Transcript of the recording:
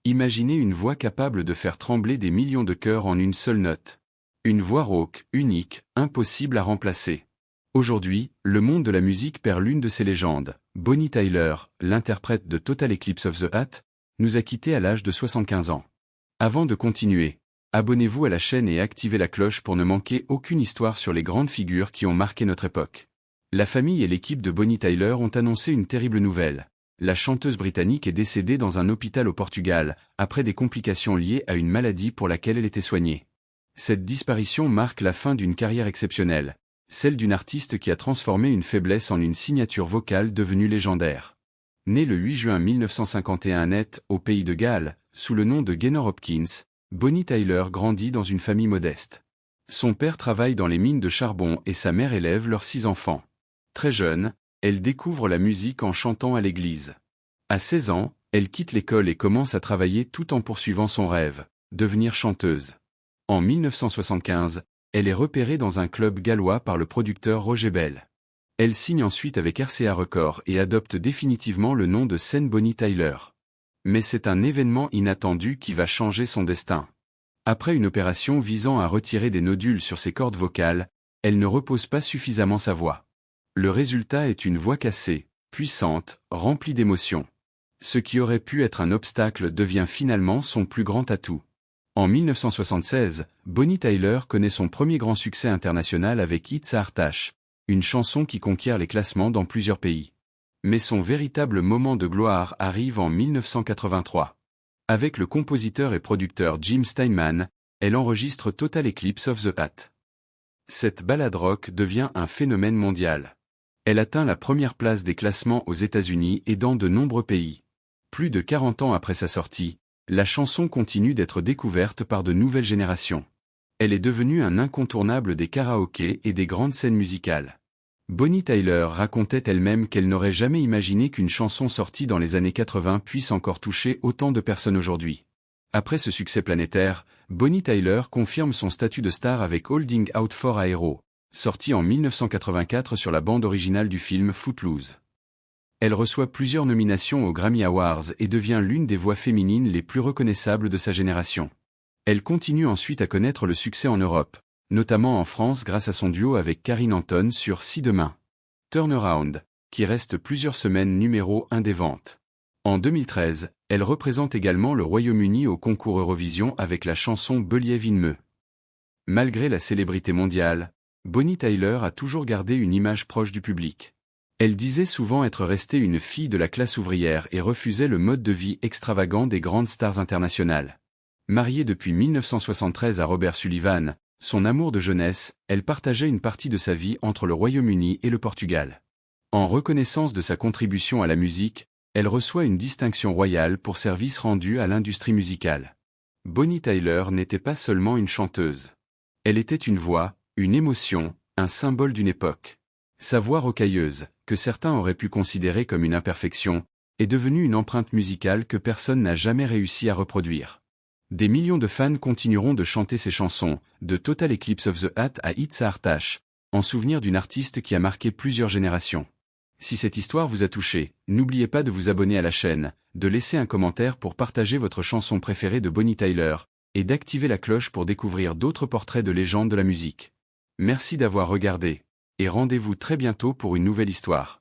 Imaginez une voix capable de faire trembler des millions de cœurs en une seule note. Une voix rauque, unique, impossible à remplacer. Aujourd'hui, le monde de la musique perd l'une de ses légendes. Bonnie Tyler, l'interprète de Total Eclipse of the Heart, nous a quittés à l'âge de 75 ans. Avant de continuer, abonnez-vous à la chaîne et activez la cloche pour ne manquer aucune histoire sur les grandes figures qui ont marqué notre époque. La famille et l'équipe de Bonnie Tyler ont annoncé une terrible nouvelle. La chanteuse britannique est décédée dans un hôpital au Portugal, après des complications liées à une maladie pour laquelle elle était soignée. Cette disparition marque la fin d'une carrière exceptionnelle, celle d'une artiste qui a transformé une faiblesse en une signature vocale devenue légendaire. Née le 8 juin 1951 à Net, au pays de Galles, sous le nom de Gaynor Hopkins, Bonnie Tyler grandit dans une famille modeste. Son père travaille dans les mines de charbon et sa mère élève leurs 6 enfants. Très jeune, elle découvre la musique en chantant à l'église. À 16 ans, elle quitte l'école et commence à travailler tout en poursuivant son rêve, devenir chanteuse. En 1975, elle est repérée dans un club gallois par le producteur Roger Bell. Elle signe ensuite avec RCA Records et adopte définitivement le nom de scène Bonnie Tyler. Mais c'est un événement inattendu qui va changer son destin. Après une opération visant à retirer des nodules sur ses cordes vocales, elle ne repose pas suffisamment sa voix. Le résultat est une voix cassée, puissante, remplie d'émotions. Ce qui aurait pu être un obstacle devient finalement son plus grand atout. En 1976, Bonnie Tyler connaît son premier grand succès international avec It's a Heart, une chanson qui conquiert les classements dans plusieurs pays. Mais son véritable moment de gloire arrive en 1983. Avec le compositeur et producteur Jim Steinman, elle enregistre Total Eclipse of the Heart. Cette ballade rock devient un phénomène mondial. Elle atteint la première place des classements aux États-Unis et dans de nombreux pays. Plus de 40 ans après sa sortie, la chanson continue d'être découverte par de nouvelles générations. Elle est devenue un incontournable des karaokés et des grandes scènes musicales. Bonnie Tyler racontait elle-même qu'elle n'aurait jamais imaginé qu'une chanson sortie dans les années 80 puisse encore toucher autant de personnes aujourd'hui. Après ce succès planétaire, Bonnie Tyler confirme son statut de star avec Holding Out for a Hero, sorti en 1984 sur la bande originale du film Footloose. Elle reçoit plusieurs nominations aux Grammy Awards et devient l'une des voix féminines les plus reconnaissables de sa génération. Elle continue ensuite à connaître le succès en Europe, notamment en France grâce à son duo avec Karine Anton sur Si demain. Turnaround, qui reste plusieurs semaines numéro 1 des ventes. En 2013, elle représente également le Royaume-Uni au concours Eurovision avec la chanson Believe in Me. Malgré la célébrité mondiale, Bonnie Tyler a toujours gardé une image proche du public. Elle disait souvent être restée une fille de la classe ouvrière et refusait le mode de vie extravagant des grandes stars internationales. Mariée depuis 1973 à Robert Sullivan, son amour de jeunesse, elle partageait une partie de sa vie entre le Royaume-Uni et le Portugal. En reconnaissance de sa contribution à la musique, elle reçoit une distinction royale pour services rendus à l'industrie musicale. Bonnie Tyler n'était pas seulement une chanteuse. Elle était une voix, une émotion, un symbole d'une époque. Sa voix rocailleuse, que certains auraient pu considérer comme une imperfection, est devenue une empreinte musicale que personne n'a jamais réussi à reproduire. Des millions de fans continueront de chanter ses chansons, de Total Eclipse of the Heart à It's a Heart, en souvenir d'une artiste qui a marqué plusieurs générations. Si cette histoire vous a touché, n'oubliez pas de vous abonner à la chaîne, de laisser un commentaire pour partager votre chanson préférée de Bonnie Tyler, et d'activer la cloche pour découvrir d'autres portraits de légendes de la musique. Merci d'avoir regardé, et rendez-vous très bientôt pour une nouvelle histoire.